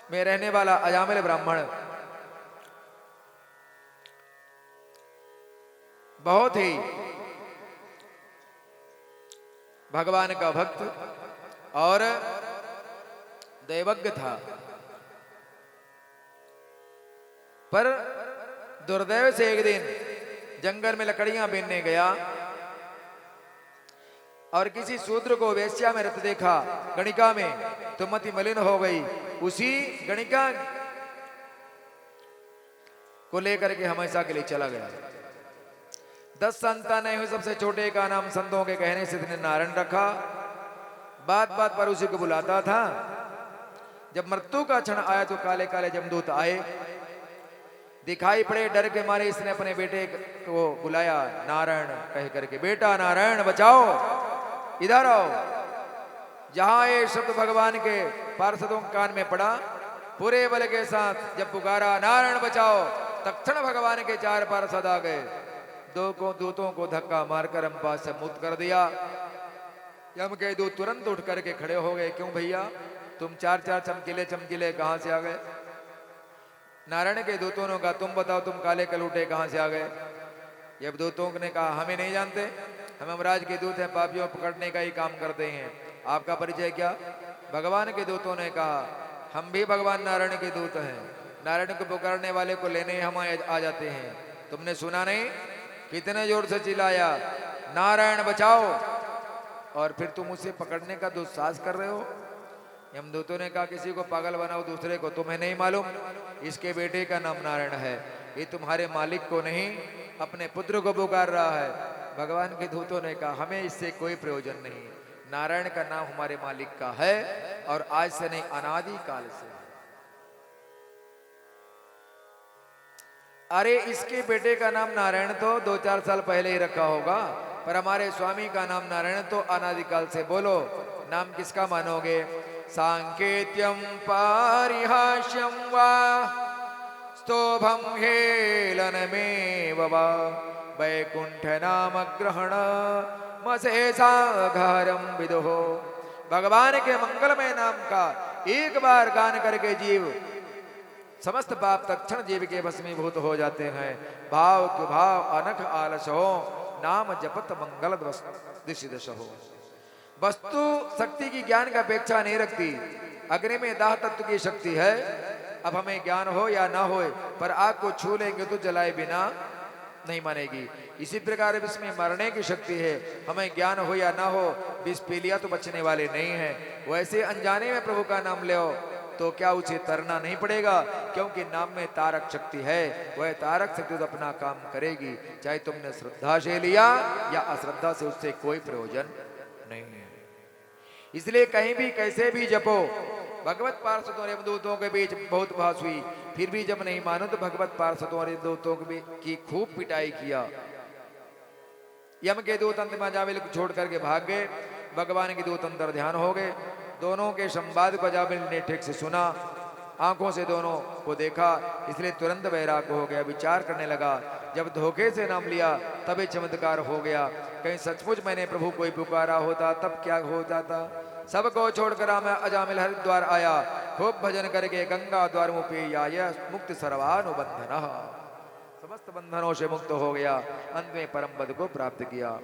में रहने वाला अजामिल ब्राह्मण बहुत ही भगवान का भक्त और दैवज्ञ था, पर दुर्दैव से एक दिन जंगल में लकड़ियां बीनने गया और किसी शूद्र को वेश्या में रत देखा गणिका में, तो मति मलिन हो गई। उसी गणिका को लेकर के हमेशा के लिए चला गया। 10 संतानें हुई, सबसे छोटे का नाम संतों के कहने से इसने नारायण रखा। बात बात पर उसी को बुलाता था। जब मृत्यु का क्षण आया तो काले काले जमदूत आए, दिखाई पड़े। डर के मारे इसने अपने बेटे को बुलाया नारायण कह करके, बेटा नारायण बचाओ, इधर आओ। जहां ये शब्द भगवान के पार्षदों के कान में पड़ा, पूरे बल के साथ जब पुकारा नारायण बचाओ, तत्क्षण भगवान के 4 पार्षद आ गए। दूतों को धक्का मारकर अम्बा से मुक्त कर दिया। यम के दूत तुरंत उठ करके खड़े हो गए। क्यों भैया, तुम 4 चमकीले चमकीले कहां से आ गए? नारायण के दूतों ने कहा, तुम बताओ तुम काले कलूटे कहां से आ गए? जब दूतों ने कहा, हमें नहीं जानते, हम यमराज के दूत हैं, पापियों पकड़ने का ही काम करते हैं, आपका परिचय क्या? भगवान के दूतों ने कहा, हम भी भगवान नारायण के दूत हैं, नारायण को पुकारने वाले को लेने हम आ जाते हैं। तुमने सुना नहीं? कितने जोर से चिल्लाया नारायण बचाओ, और फिर तुम उसे पकड़ने का दुस्साहस कर रहे हो। यमदूतों ने कहा, किसी को पागल बनाओ दूसरे को, तुम्हें नहीं मालूम इसके बेटे का नाम नारायण है, ये तुम्हारे मालिक को नहीं अपने पुत्र को पुकार रहा है। भगवान के दूतों ने कहा, हमें इससे कोई प्रयोजन नहीं, नारायण का नाम हमारे मालिक का है और आज से नहीं अनादि काल से। अरे इसके बेटे का नाम नारायण तो 2-4 साल पहले ही रखा होगा, पर हमारे स्वामी का नाम नारायण तो अनादिकाल से। बोलो नाम किसका मानोगे? सांकेत्यम पारिहास्यम वा स्तोभम हेलनमेव वा वैकुंठ नाम ग्रहण मसेसाघरम विदुहो। भगवान के मंगलमय नाम का एक बार गान करके जीव समस्त पाप तत्क्षण जीव के भस्मीभूत हो जाते हैं। भाव के भाव अनख आलस हो, नाम जपत मंगल दिशि दश हो। वस्तु शक्ति की ज्ञान की अपेक्षा नहीं रखती, अग्नि में दाह तत्व की शक्ति है। अब हमें ज्ञान हो या ना हो, पर आग को छू लेंगे तो जलाए बिना नहीं मानेगी। इसी प्रकार विष में मरने की शक्ति है, हमें ज्ञान हो या ना हो, विष पी लिया तो बचने वाले नहीं है। वैसे अनजाने में प्रभु का नाम ले तो क्या उसे तरना नहीं पड़ेगा, क्योंकि नाम में तारक शक्ति है। वह तारक शक्ति तो अपना काम करेगी, चाहे तुमने श्रद्धा से लिया या अश्रद्धा से, उससे कोई प्रयोजन नहीं है। इसलिए कहीं भी कैसे भी जपो। भगवत पार्षदों और यमदूतों के बीच बहुत बहस हुई, फिर भी जब नहीं मानो तो भगवत पार्षदों और यमदूतों की खूब पिटाई किया। यम के दूत अंत में अजामिल को छोड़ करके भाग गए, भगवान के दूत अंतर ध्यान हो गए। दोनों के संवाद को अजामिल ने ठीक से सुना, आंखों से दोनों को देखा, इसलिए तुरंत वैराग्य हो गया, विचार करने लगा। जब धोखे से नाम लिया तभी चमत्कार हो गया। कहीं सचमुच मैंने प्रभु को ही पुकारा होता तब क्या हो जाता। सबको छोड़कर मैं अजामिल हरिद्वार आया, खूब भजन करके गंगा द्वार मुपी आया, मुक्त सर्वानुबंधन, समस्त बंधनों से मुक्त हो गया। अंत में परम पद को प्राप्त किया।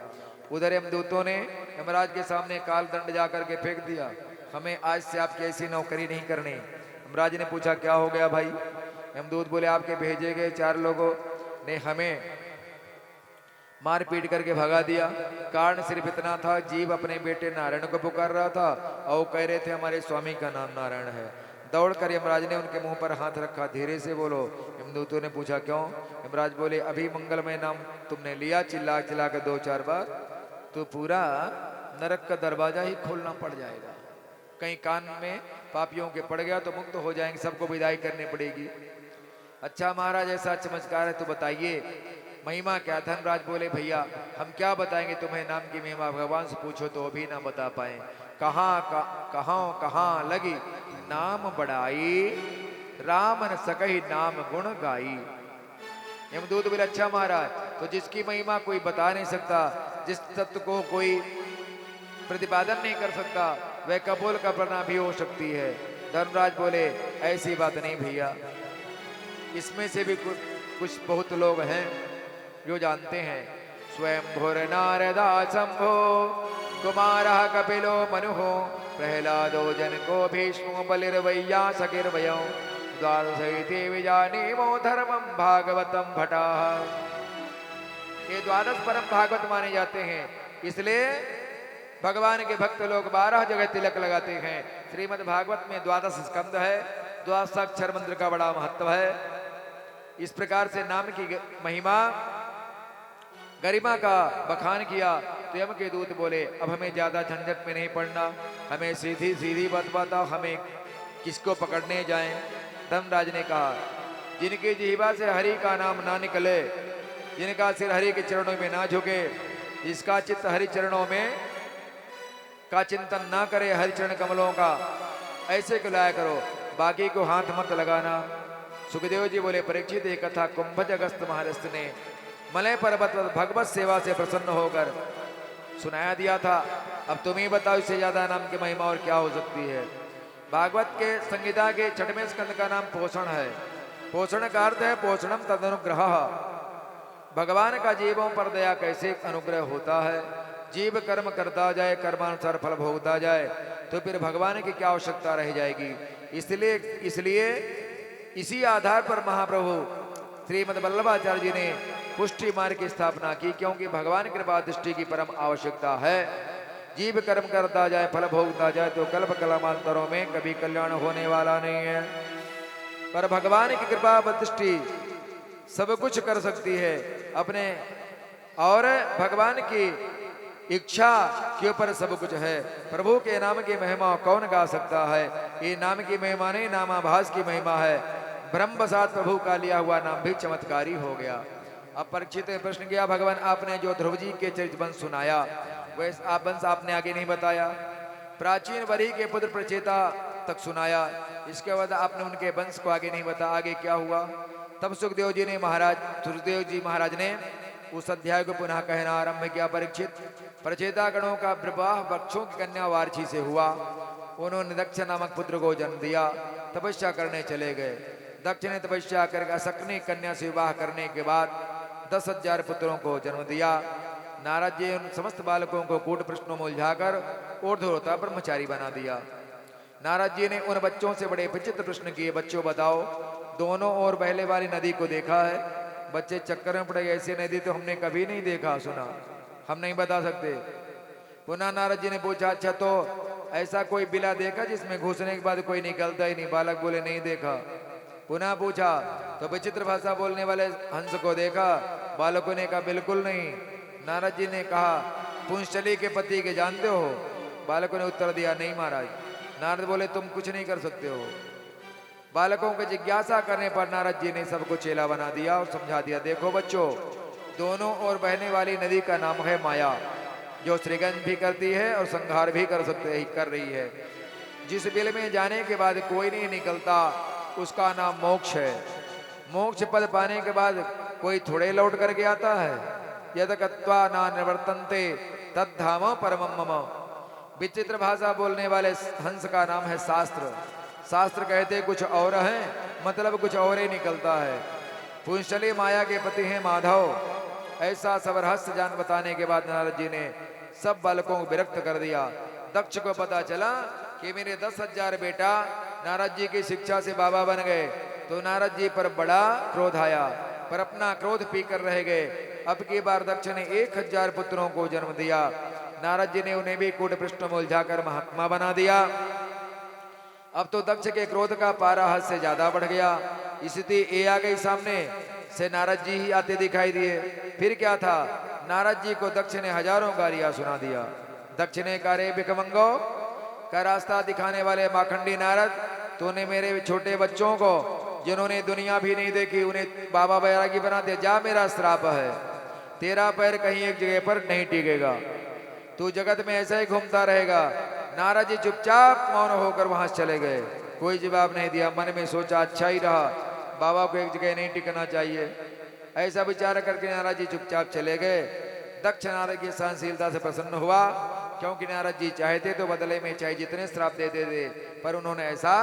उधर यमदूतों ने यमराज के सामने काल दंड जाकर के फेंक दिया, हमें आज से आपकी ऐसी नौकरी नहीं करनी। यमराज ने पूछा, क्या हो गया भाई? यमदूत बोले, आपके भेजे गए 4 लोगों ने हमें मार पीट करके भगा दिया। कारण सिर्फ इतना था, जीव अपने बेटे नारायण को पुकार रहा था और कह रहे थे हमारे स्वामी का नाम नारायण है। दौड़कर यमराज ने उनके मुंह पर हाथ रखा, धीरे से बोलो। यमदूतों ने पूछा, क्यों? यमराज बोले, अभी मंगलमय नाम तुमने लिया, चिल्ला चिल्ला कर 2-4 बार, तो पूरा नरक का दरवाजा ही खोलना पड़ जाएगा। कहीं कान में पापियों के पड़ गया तो मुक्त हो जाएंगे, सबको विदाई करनी पड़ेगी। अच्छा महाराज, ऐसा चमत्कार है तो बताइए महिमा क्या? धनराज बोले, भैया हम क्या बताएंगे तुम्हें, नाम की महिमा भगवान से पूछो तो भी ना बता पाए। कहाँ लगी नाम बढ़ाई, राम न सकही नाम गुण गाई। यमदूत बोले, अच्छा महाराज, तो जिसकी महिमा कोई बता नहीं सकता, जिस तत्व को कोई प्रतिपादन नहीं कर सकता, वह कबूल का प्रना भी हो सकती है। धर्मराज बोले ऐसी बात नहीं भैया, इसमें से भी कुछ बहुत लोग हैं जो जानते हैं। स्वयं भूर नारदा शंभो कुमारः कपिलो मनुः प्रहलादो जनको भीष्मो बलिर्वैया सकिर्वयो द्वादशैते विजानीमो धर्मं भागवतं भटाः। ये द्वादश परम भागवत माने जाते हैं, इसलिए भगवान के भक्त लोग 12 जगह तिलक लगाते हैं। श्रीमद् भागवत में 12 स्कंद है, 12 अक्षर मंत्र का बड़ा महत्व है। इस प्रकार से नाम की महिमा गरिमा का बखान किया तो यम के दूत बोले अब हमें ज्यादा झंझट में नहीं पड़ना, हमें सीधी सीधी बात बताओ, हमें किसको पकड़ने जाएं। धर्मराज ने कहा जिनकी जिह्वा से हरि का नाम ना निकले, जिनका सिर हरि के चरणों में ना झुके, जिसका चित्त हरि चरणों में का चिंतन ना करे, हरि चरण कमलों का, ऐसे को लाया करो, बाकी को हाथ मत लगाना। सुखदेव जी बोले परीक्षित ये कथा कुंभज अगस्त महारस्त ने मलय पर्वत भगवत सेवा से प्रसन्न होकर सुनाया दिया था। अब तुम ही बताओ इससे ज्यादा नाम की महिमा और क्या हो सकती है। भागवत के संहिता के 6वें स्कंद का नाम पोषण है। पोषण का अर्थ है पोषणम तदनुग्रह, भगवान का जीवों पर दया कैसे अनुग्रह होता है। जीव कर्म करता जाए, कर्मानुसार फल भोगता जाए तो फिर भगवान की क्या आवश्यकता रह जाएगी। इसलिए इसी आधार पर महाप्रभु श्रीमद् वल्लभाचार्य जी ने पुष्टि मार्ग की स्थापना की, क्योंकि भगवान कृपा दृष्टि की परम आवश्यकता है। जीव कर्म करता जाए, फल भोगता जाए तो कल्प कलमांतरों में कभी कल्याण होने वाला नहीं है। पर भगवान की कृपा दृष्टि सब कुछ कर सकती है अपने, और भगवान की इच्छा के ऊपर सब कुछ है। प्रभु के नाम की महिमा कौन गा सकता है। ये नाम की महिमा नहीं, नामाभास की महिमा है। ब्रह्मसात प्रभु का लिया हुआ नाम भी चमत्कारी हो गया। अब परीक्षित ने प्रश्न किया भगवान आपने जो ध्रुव जी के चरित्र वंश सुनाया वैसे आप वंश आपने आगे नहीं बताया। प्राचीन वरी के पुत्र प्रचेता तक सुनाया, इसके बाद आपने उनके वंश को आगे नहीं बताया, आगे क्या हुआ। तब सुखदेव जी महाराज ने उस अध्याय को पुनः कहना आरंभ किया। परीक्षित प्रचेता गणों का विवाह वृक्षों की कन्या वारछी से हुआ। उन्होंने दक्ष नामक पुत्र को जन्म दिया, तपस्या करने चले गए। दक्ष ने तपस्या करके असकनी कन्या से विवाह करने के बाद 10,000 पुत्रों को जन्म दिया। नारद जी उन समस्त बालकों को कूट प्रश्नों में उलझाकर ऊर्ध्वता ब्रह्मचारी बना दिया। नारद जी ने उन बच्चों से बड़े विचित्र प्रश्न किए, बच्चों बताओ दोनों ओर बहने वाली नदी को देखा है। बच्चे चक्कर में पड़ गए, ऐसी नदी तो हमने कभी नहीं देखा सुना, हम नहीं बता सकते। पुनः नारद जी ने पूछा अच्छा तो ऐसा कोई बिला देखा जिसमें घुसने के बाद कोई निकलता ही नहीं। बालक बोले नहीं देखा। पुनः पूछा तो विचित्र भाषा बोलने वाले हंस को देखा। बालकों ने कहा बिल्कुल नहीं। नारद जी ने कहा पुंशली के पति के जानते हो। बालकों ने उत्तर दिया नहीं महाराज। नारद बोले तुम कुछ नहीं कर सकते हो। बालकों को जिज्ञासा करने पर नारद जी ने सबको चेला बना दिया और समझा दिया, देखो बच्चों दोनों ओर बहने वाली नदी का नाम है माया, जो सृजन भी करती है और संहार भी कर रही है। जिस बिल में जाने के बाद कोई नहीं निकलता उसका नाम मोक्ष है। मोक्ष पद पाने के बाद कोई थोड़े लौट करके आता है। यद कत्वा ना निवर्तन्ते तद धाम परमम मम। विचित्र भाषा बोलने वाले हंस का नाम है शास्त्र। शास्त्र कहते कुछ और है, मतलब कुछ और ही निकलता है। पुंशली माया के पति हैं माधव। ऐसा सब रहस्य जान बताने के बाद नारद जी ने सब बालकों को विरक्त कर दिया। दक्ष को पता चला कि मेरे 10,000 बेटा नारद जी की शिक्षा से बाबा बन गए, तो नारद जी पर बड़ा क्रोध आया, पर अपना क्रोध पीकर रह गए। अब की बार दक्ष ने 1,000 पुत्रों को जन्म दिया। नारद जी ने उन्हें भी कूट पृष्ठ में उलझाकर महात्मा बना दिया। अब तो दक्ष के क्रोध का पारा हद से ज्यादा बढ़ गया। स्थिति ये आ गई सामने से नारद जी ही आते दिखाई दिए। फिर क्या था, नारद जी को दक्ष ने हजारों गालियां सुना दिया। दक्ष ने कहा रे भिखमंगो, का रास्ता दिखाने वाले माखंडी नारद, तूने मेरे छोटे बच्चों को जिन्होंने दुनिया भी नहीं देखी उन्हें बाबा बैरागी बना दिया। जा मेरा श्राप है, तेरा पैर कहीं एक जगह पर नहीं टिकेगा, तू जगत में ऐसा ही घूमता रहेगा। नारद जी चुपचाप मौन होकर वहां चले गए, कोई जवाब नहीं दिया। मन में सोचा अच्छा ही रहा, बाबा को एक जगह नहीं टिकना चाहिए। ऐसा विचार करके नारद जी चुपचाप चले गए। दक्ष नारद की सहनशीलता से प्रसन्न हुआ क्योंकि नारद जी चाहते तो बदले में चाहे जितने श्राप दे दे दे, पर उन्होंने ऐसा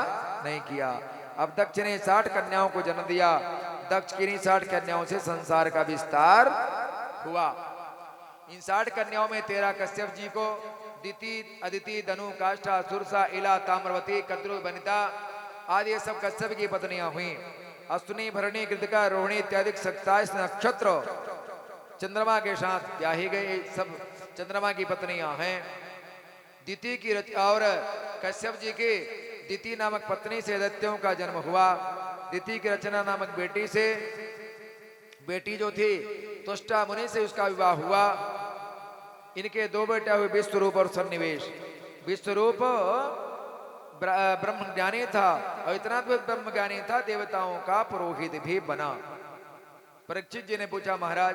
नहीं किया। अब दक्ष ने 60 कन्याओं को जन्म दिया। दक्ष की इन्हीं 60 कन्याओं से संसार का विस्तार हुआ। इन 60 कन्याओं में 13 कश्यप जी को, दिति, अदिति, धनु, काष्ठा, सुरसा, इला, ताम्रवती, कद्रु, वनिता आदि ये सब कश्यप की पत्नियां हुई। अश्विनी, भरणी, कृतिका, रोहिणी इत्यादि 27 नक्षत्र चंद्रमा के साथ ब्याही गए, सब चंद्रमा की पत्नियां हैं। दिति की और कश्यप जी की दिति नामक पत्नी से दैत्यों का जन्म हुआ। दिति की रचना नामक बेटी से, बेटी जो थी तुष्टा मुनि से उसका विवाह हुआ। इनके 2 बेटे हुए विश्वरूप और सन्निवेश। विश्वरूप ब्रह्म ज्ञानी था और इतना ब्रह्म ज्ञानी था देवताओं का पुरोहित भी बना। परीक्षित जी ने पूछा महाराज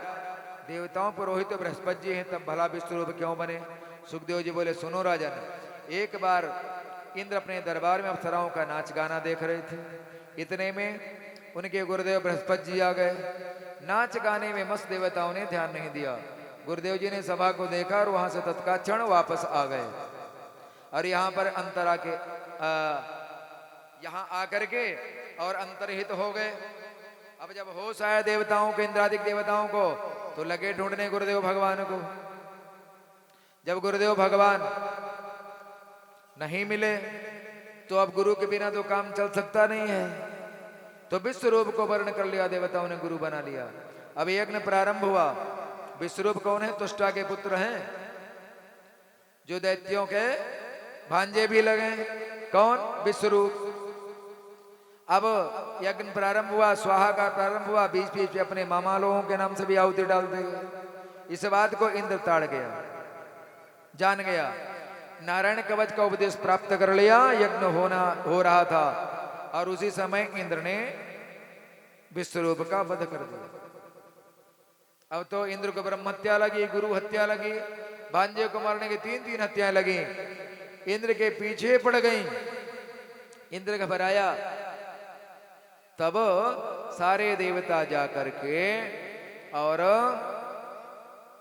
देवताओं पुरोहित तो बृहस्पति जी हैं, तब भला विश्वरूप क्यों बने? सुखदेव जी बोले सुनो राजन, एक बार इंद्र अपने दरबार में अप्सराओं का नाच गाना देख रहे थे। इतने में उनके गुरुदेव बृहस्पति जी आ गए। नाच गाने में मस्त देवताओं ने ध्यान नहीं दिया। गुरुदेव जी ने सभा को देखा और वहां से तत्काल वापस आ गए और यहाँ पर अंतरा के यहाँ आकर के और अंतर्हित हो गए। अब जब होश आया देवताओं को, इंद्रादिक देवताओं को, तो लगे ढूंढने गुरुदेव भगवान को। जब गुरुदेव भगवान नहीं मिले तो अब गुरु के बिना तो काम चल सकता नहीं है, तो विश्वरूप को वर्ण कर लिया, देवताओं ने गुरु बना लिया। अब यज्ञ प्रारंभ हुआ। विश्वरूप कौन है? तुष्टा के पुत्र हैं, जो दैत्यों के भांजे भी लगे। कौन? विश्वरूप। अब यज्ञ प्रारंभ हुआ, स्वाहा का प्रारंभ हुआ। बीच बीच में अपने मामा लोगों के नाम से भी आहुति डाल देंगे। इस बात को इंद्र ताड़ गया, जान गया। नारायण कवच का उपदेश प्राप्त कर लिया। यज्ञ हो रहा था और उसी समय इंद्र ने विश्वरूप का वध कर दिया। अब तो इंद्र को ब्रह्म हत्या लगी, गुरु हत्या लगी, भांजे को मारने की 3-3 हत्याएं लगी। इंद्र के पीछे पड़ गई। इंद्र घबराया। तब सारे देवता जाकर के और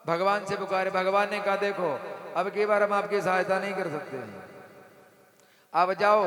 भगवान से पुकारे। भगवान ने कहा देखो अब की बार हम आपकी सहायता नहीं कर सकते, आप जाओ